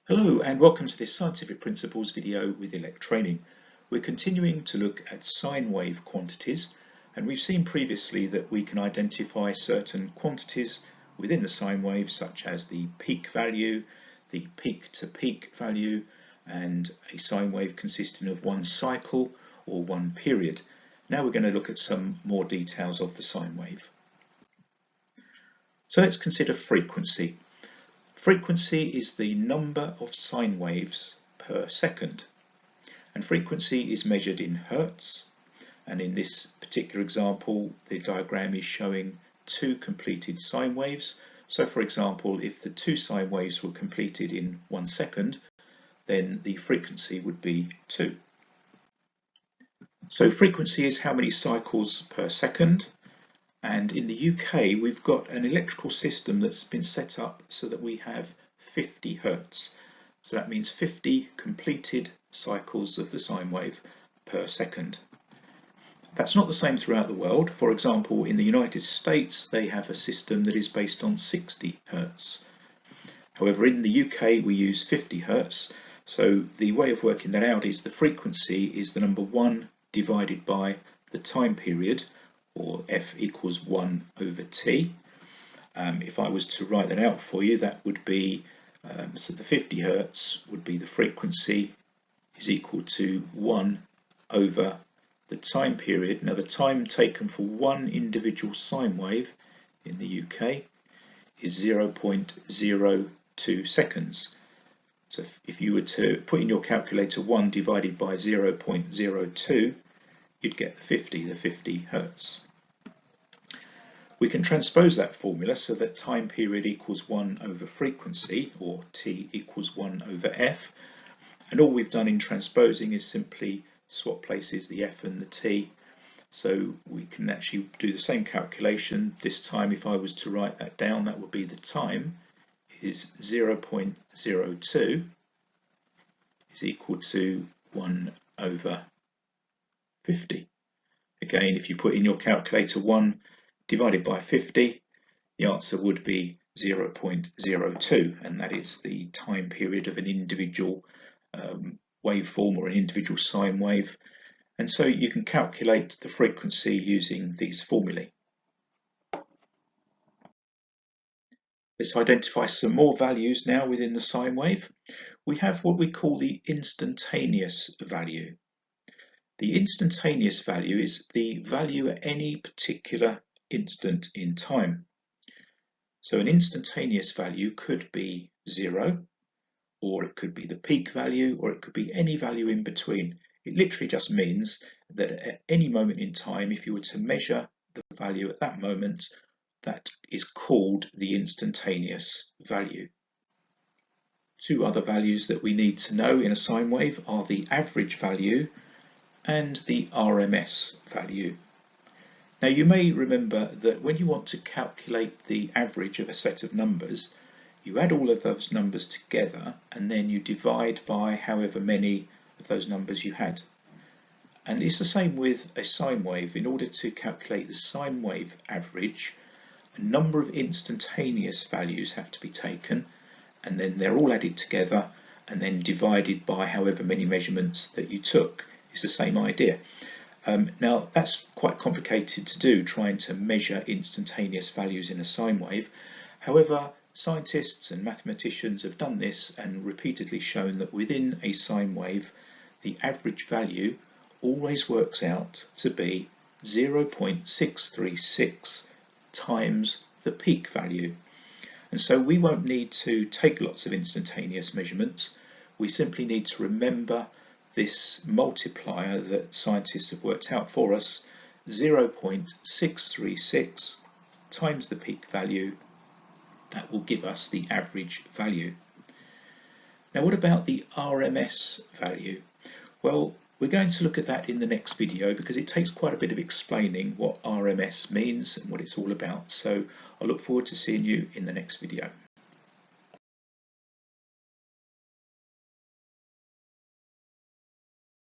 Hello and welcome to this Scientific Principles video with Elec Training. We're continuing to look at sine wave quantities, and we've seen previously that we can identify certain quantities within the sine wave, such as the peak value, the peak to peak value, and a sine wave consisting of one cycle or one period. Now we're going to look at some more details of the sine wave. So let's consider frequency. Frequency is the number of sine waves per second, and frequency is measured in hertz, and in this particular example the diagram is showing two completed sine waves. So for example, if the two sine waves were completed in 1 second, then the frequency would be 2. So frequency is how many cycles per second. And in the UK, we've got an electrical system that's been set up so that we have 50 hertz. So that means 50 completed cycles of the sine wave per second. That's not the same throughout the world. For example, in the United States, they have a system that is based on 60 hertz. However, in the UK, we use 50 hertz. So the way of working that out is the frequency is the number 1 divided by the time period, or f equals 1 over t. If I was to write that out for you, that would be, so the 50 hertz would be the frequency is equal to 1 over the time period. Now the time taken for one individual sine wave in the UK is 0.02 seconds. So if you were to put in your calculator 1 divided by 0.02, you'd get the 50 hertz. We can transpose that formula so that time period equals 1 over frequency, or t equals 1 over f, and all we've done in transposing is simply swap places the f and the t, so we can actually do the same calculation. This time, if I was to write that down, that would be the time is 0.02 is equal to 1 over 50. Again, if you put in your calculator 1 divided by 50, the answer would be 0.02, and that is the time period of an individual waveform or an individual sine wave. And so you can calculate the frequency using these formulae. Let's identify some more values now within the sine wave. We have what we call the instantaneous value. The instantaneous value is the value at any particular instant in time. So an instantaneous value could be 0, or it could be the peak value, or it could be any value in between. It literally just means that at any moment in time, if you were to measure the value at that moment, that is called the instantaneous value. Two other values that we need to know in a sine wave are the average value and the RMS value. Now you may remember that when you want to calculate the average of a set of numbers, you add all of those numbers together and then you divide by however many of those numbers you had. And it's the same with a sine wave. In order to calculate the sine wave average, a number of instantaneous values have to be taken, and then they're all added together and then divided by however many measurements that you took. It's the same idea. Now that's quite complicated to do, trying to measure instantaneous values in a sine wave. However, scientists and mathematicians have done this and repeatedly shown that within a sine wave, the average value always works out to be 0.636 times the peak value. And so we won't need to take lots of instantaneous measurements. We simply need to remember this multiplier that scientists have worked out for us, 0.636 times the peak value. That will give us the average value. Now what about the RMS value? Well, we're going to look at that in the next video because it takes quite a bit of explaining what RMS means and what it's all about. So I look forward to seeing you in the next video.